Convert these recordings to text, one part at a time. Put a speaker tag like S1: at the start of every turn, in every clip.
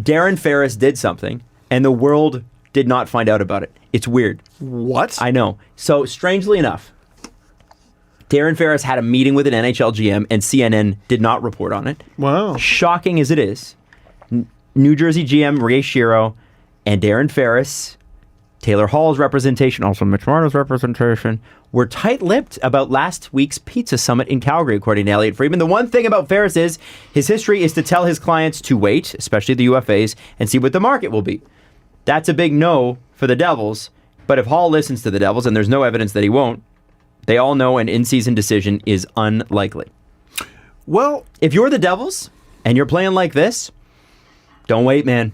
S1: Darren Ferris did something, and the world did not find out about it. It's weird.
S2: What?
S1: I know. So, strangely enough, Darren Ferris had a meeting with an NHL GM, and CNN did not report on it.
S2: Wow.
S1: Shocking as it is, New Jersey GM Ray Shero and Darren Ferris, Taylor Hall's representation, also Mitch Marner's representation, were tight-lipped about last week's pizza summit in Calgary, according to Elliot Friedman. The one thing about Ferris is his history is to tell his clients to wait, especially the UFAs, and see what the market will be. That's a big no for the Devils, but if Hall listens to the Devils, and there's no evidence that he won't, they all know an in-season decision is unlikely.
S2: Well,
S1: if you're the Devils and you're playing like this, don't wait, man.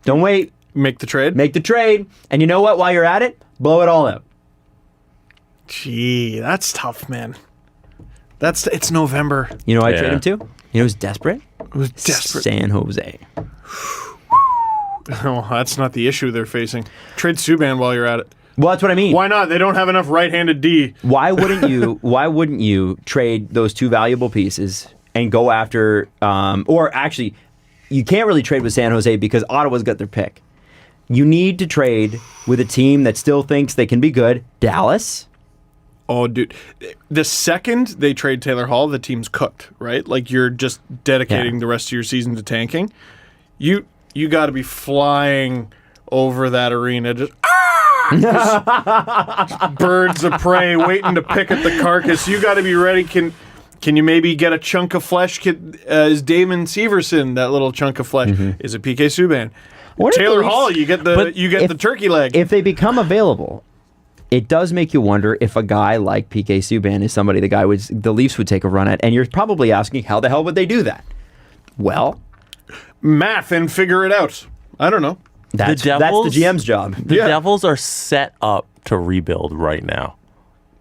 S1: Don't wait.
S2: Make the trade?
S1: Make the trade. And you know what? While you're at it, blow it all out.
S2: Gee, that's tough, man. It's November.
S1: You know who I trade him to? You know who's desperate?
S2: Who's desperate?
S1: San Jose.
S2: Oh, that's not the issue they're facing. Trade Subban while you're at it.
S1: Well, that's what I mean.
S2: Why not? They don't have enough right-handed D.
S1: Why wouldn't you trade those two valuable pieces and go after or actually you can't really trade with San Jose because Ottawa's got their pick. You need to trade with a team that still thinks they can be good. Dallas.
S2: Oh, dude. The second they trade Taylor Hall, the team's cooked, right? Like, you're just dedicating the rest of your season to tanking. You got to be flying over that arena, just birds of prey waiting to pick at the carcass. You got to be ready. Can you maybe get a chunk of flesh? Is Damon Severson that little chunk of flesh? Is it PK Subban? Taylor Hall, you get the turkey leg.
S1: If they become available, it does make you wonder if a guy like PK Subban is somebody the Leafs would take a run at. And you're probably asking, how the hell would they do that? Well,
S2: math and figure it out. I don't know.
S1: That's the GM's job.
S3: The Devils are set up to rebuild right now.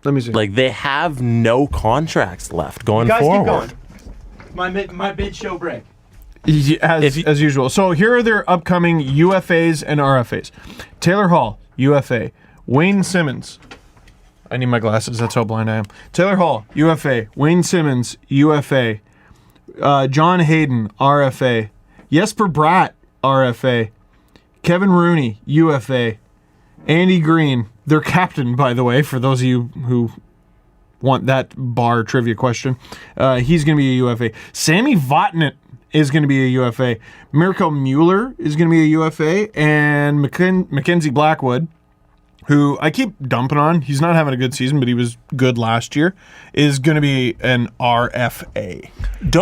S2: Let me see.
S3: Like, they have no contracts left going forward.
S1: Keep going. My mid-show break.
S2: As usual. So here are their upcoming UFAs and RFAs. Taylor Hall, UFA. Wayne Simmons. I need my glasses. That's how blind I am. Taylor Hall, UFA. Wayne Simmons, UFA. John Hayden, RFA. Jesper Bratt, RFA. Kevin Rooney, UFA. Andy Green, their captain, by the way, for those of you who want that bar trivia question. He's going to be a UFA. Sammy Vatanen is going to be a UFA. Mirko Mueller is going to be a UFA. And Mackenzie Blackwood, who I keep dumping on, he's not having a good season, but he was good last year, is going to be an RFA.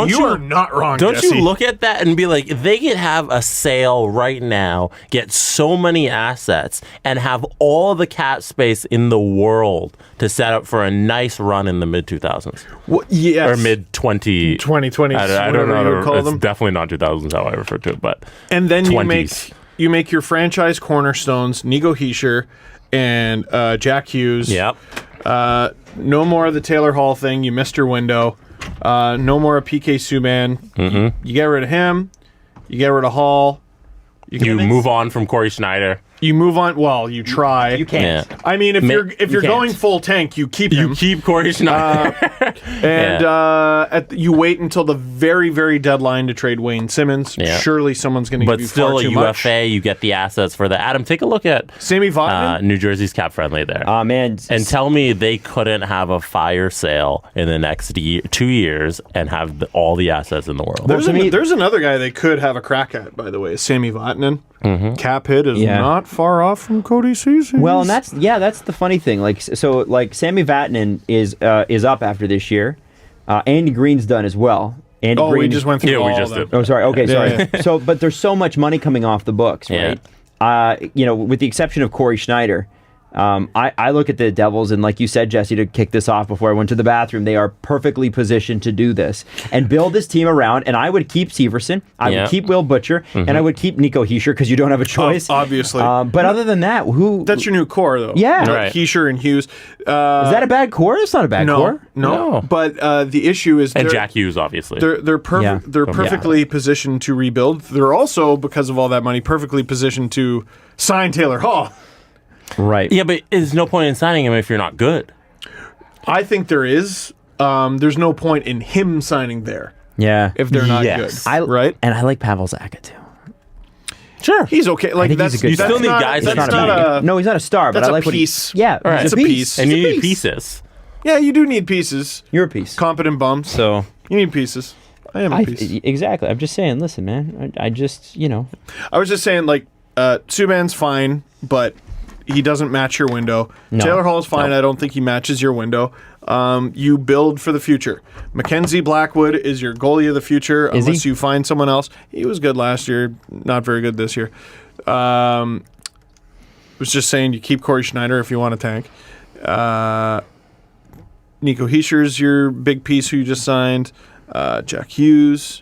S2: You are not wrong,
S3: Don't
S2: Jesse.
S3: you look at that and be like, they could have a sale right now, get so many assets, and have all the cap space in the world to set up for a nice run in the mid-2000s.
S2: Well, yes.
S3: Or mid-20...
S2: 2020s,
S3: I don't know.
S2: you would call
S3: It's
S2: them.
S3: definitely not 2000s how I refer to it, but
S2: And then
S3: 20s.
S2: you make your franchise cornerstones, Nico Hischier and Jack Hughes.
S3: Yep.
S2: No more of the Taylor Hall thing. You missed your window. No more of PK Subban. You get rid of him. You get rid of Hall.
S3: You move on from Corey Schneider.
S2: You move on. Well, you try.
S1: You can't.
S3: Yeah.
S2: I mean, if you're going full tank, you keep him.
S3: You keep Corey Schneider.
S2: And you wait until the very, very deadline to trade Wayne Simmons.
S3: Yeah.
S2: Surely someone's going to give
S3: But
S2: you
S3: still
S2: far
S3: a
S2: too much.
S3: UFA, you get the assets for that. Adam, take a look at
S2: Sammy Vatanen.
S3: New Jersey's cap friendly there.
S1: Man.
S3: And tell me they couldn't have a fire sale in the next 2 years and have all the assets in the world.
S2: There's another guy they could have a crack at, by the way, Sammy Vatanen. Cap hit is not far off from Cody Ceci.
S1: Well, and that's the funny thing. Like Sammy Vatanen is up after this year. Andy Green's done as well. Andy Green,
S2: we just went through all of them.
S1: Oh, sorry. Okay, sorry.
S2: Yeah.
S1: So, but there's so much money coming off the books, right? With the exception of Corey Schneider, I look at the Devils, and like you said, Jesse, to kick this off before I went to the bathroom, they are perfectly positioned to do this and build this team around. And I would keep Severson, I would keep Will Butcher, and I would keep Nico Hischier because you don't have a choice.
S2: Obviously.
S1: But other than that,
S2: That's your new core, though.
S1: Yeah.
S3: Right.
S2: Hischier and Hughes.
S1: Is that a bad core? It's not a bad core.
S2: No. But the issue is...
S3: And Jack Hughes, obviously.
S2: They're perfectly positioned to rebuild. They're also, because of all that money, perfectly positioned to sign Taylor Hall.
S1: Right.
S3: Yeah, but there's no point in signing him if you're not good.
S2: I think there is. There's no point in him signing there
S1: Yeah.
S2: if they're not
S3: Yes.
S2: good. Right?
S1: And I like Pavel Zacha, too.
S3: Sure.
S2: He's okay. Like
S1: think he's
S2: that's
S1: a good
S3: You still
S1: guy.
S3: need
S2: not-
S3: guys
S2: That's
S3: that
S2: not
S3: are
S2: a.
S1: No, he's not a star, but
S2: That's
S1: I
S2: a
S1: like
S2: piece.
S1: what he... Yeah,
S3: All right.
S1: he's
S2: It's a piece.
S3: And you
S1: He's a
S3: need
S1: piece.
S3: pieces.
S2: Yeah, you do need pieces.
S1: You're a piece.
S2: Competent bums.
S1: So...
S2: You need pieces. I am a piece.
S1: Exactly. I'm just saying, listen, man. I just,
S2: I was just saying, like, Subban's fine, but he doesn't match your window.
S1: No.
S2: Taylor Hall's fine.
S1: No.
S2: I don't think he matches your window. You build for the future. Mackenzie Blackwood is your goalie of the future,
S1: Is
S2: unless
S1: he?
S2: you find someone else. He was good last year, not very good this year. Was just saying, you keep Corey Schneider if you want to tank. Nico Heischer's your big piece who you just signed. Jack Hughes.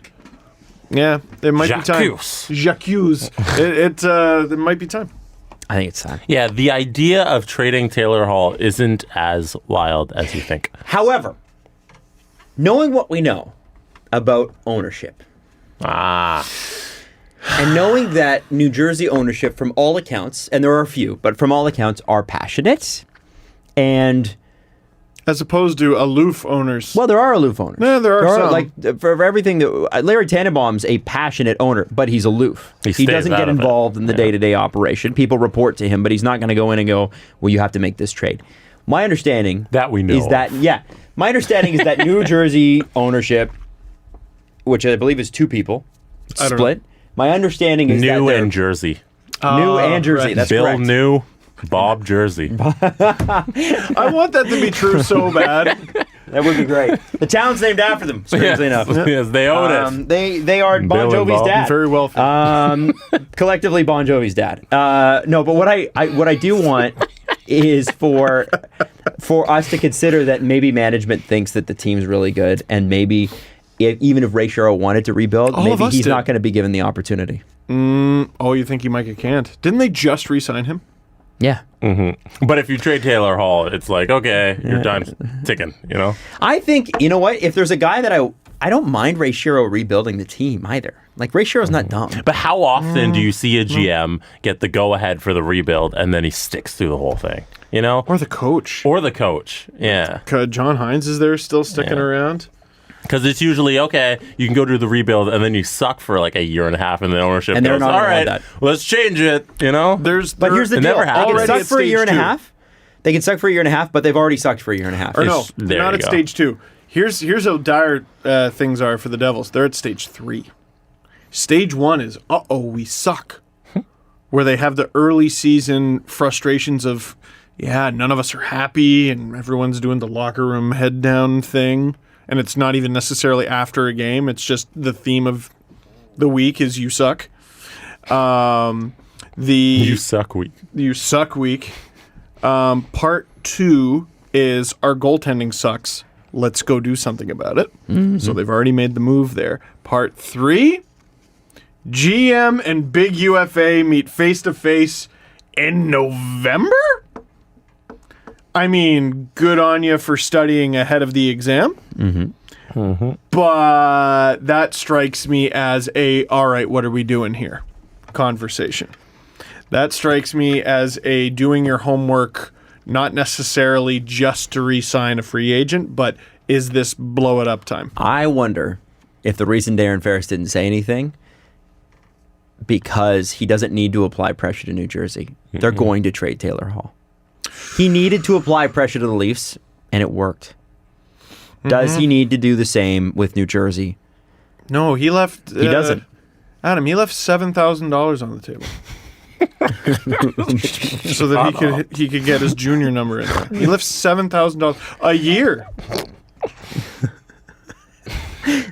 S2: Yeah, it might be time. Jacques Hughes. It might be time.
S1: I think it's time.
S3: Yeah, the idea of trading Taylor Hall isn't as wild as you think.
S1: However, knowing what we know about ownership, and knowing that New Jersey ownership, from all accounts, and there are a few, but from all accounts, are passionate, and...
S2: As opposed to aloof owners.
S1: Well, there are aloof owners.
S2: Yeah, there are some.
S1: Like, for everything that... Larry Tannenbaum's a passionate owner, but he's aloof.
S3: He
S1: He
S3: stays
S1: doesn't
S3: out
S1: get
S3: of it.
S1: involved in the
S3: Yeah.
S1: day-to-day operation. People report to him, but he's not going to go in and go, well, you have to make this trade. My understanding...
S3: That we know
S1: Is that...
S3: of.
S1: Yeah. My understanding is that New Jersey ownership, which I believe is two people,
S2: I don't
S1: split. My understanding is that
S3: New
S1: they're...
S3: and Jersey.
S1: New and Jersey,
S2: right.
S1: that's
S3: Bill
S1: correct.
S3: New, Bob Jersey.
S2: I want that to be true so bad.
S1: That would be great. The town's named after them, strangely enough.
S3: Yes, they own it.
S1: They are Bon
S3: Bill and
S1: Jovi's
S3: Bob.
S1: dad.
S2: Very wealthy.
S1: Collectively Bon Jovi's dad. No, but what I do want is for us to consider that maybe management thinks that the team's really good, and maybe even if Ray Shero wanted to rebuild,
S2: All of
S1: maybe
S2: us
S1: he's
S2: did.
S1: not going to be given the opportunity.
S2: Oh, you think he might get canned? Didn't they just re-sign him?
S1: Yeah.
S3: But if you trade Taylor Hall, it's like, okay, your time's ticking, you know?
S1: I think, you know what? If there's a guy that I don't mind Ray Shero rebuilding the team either. Like, Ray Shero's not dumb.
S3: But how often do you see a GM get the go-ahead for the rebuild and then he sticks through the whole thing, you know?
S2: Or the coach?
S3: Or the coach, yeah.
S2: John Hines is there still sticking
S3: Yeah.
S2: around?
S3: Because it's usually, okay, you can go do the rebuild and then you suck for like a year and a half and the ownership
S1: And they're
S3: goes,
S1: not
S3: all
S1: gonna
S3: right,
S1: let
S3: let's change it, you know?
S1: But here's the
S3: It
S1: deal.
S3: never
S1: They can
S3: happens.
S1: suck
S2: Already
S1: for a
S2: at
S1: year and a
S2: stage two.
S1: half. They can suck for a year and a half, but they've already sucked for a year and a half.
S2: Or no,
S3: there
S2: not
S3: you
S2: at
S3: go.
S2: stage 2. Here's how dire things are for the Devils. They're at stage 3. Stage 1 is, we suck. Where they have the early season frustrations of, none of us are happy and everyone's doing the locker room head down thing. And it's not even necessarily after a game. It's just the theme of the week is you suck.
S3: You suck week.
S2: You suck week. Part 2 is our goaltending sucks. Let's go do something about it. So they've already made the move there. Part 3, GM and big UFA meet face to face in November? I mean, good on you for studying ahead of the exam. But that strikes me as all right, what are we doing here? Conversation. That strikes me as a doing your homework, not necessarily just to re-sign a free agent, but is this blow it up time?
S1: I wonder if the reason Darren Ferris didn't say anything because he doesn't need to apply pressure to New Jersey. They're going to trade Taylor Hall. He needed to apply pressure to the Leafs, and it worked. Does he need to do the same with New Jersey?
S2: No, he left.
S1: He doesn't.
S2: Adam, he left $7,000 on the table. So that he could get his junior number in there. He left $7,000 a year.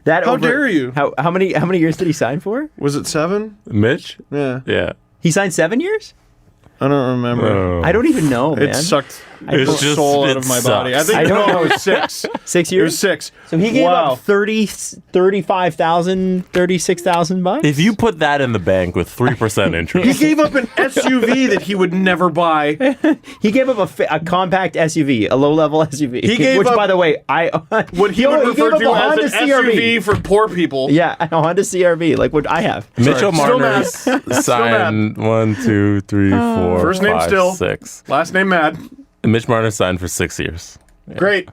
S2: How dare you?
S1: How many years did he sign for?
S2: Was it 7?
S3: Mitch?
S2: Yeah.
S3: Yeah.
S1: He signed 7 years?
S2: I don't remember.
S1: I don't even know, man.
S2: It sucked
S3: It's
S2: the
S3: just-
S2: soul out
S3: it
S2: of my
S3: sucks.
S2: body. I think
S1: I don't know.
S2: it was 6.
S1: 6
S2: It
S1: years?
S2: was 6.
S1: So he gave
S2: Wow.
S1: up 35,000, 36,000 bucks?
S3: If you put that in the bank with 3%
S2: He
S3: interest,
S2: gave up an SUV that he would never buy.
S1: He gave up a compact SUV, a low-level SUV.
S2: He gave
S1: which,
S2: up
S1: by the way,
S2: What he would refer
S1: gave
S2: to
S1: up a
S2: as
S1: Honda
S2: an
S1: CRV.
S2: SUV for poor people.
S1: Yeah, a Honda CRV, like what I have.
S3: Mitchell
S2: Still
S3: Marner
S2: mad.
S3: signed 1, 2, 3, 4,
S2: First name
S3: 5,
S2: still.
S3: 6.
S2: Last name Mad.
S3: Mitch Marner signed for 6 years.
S2: Great.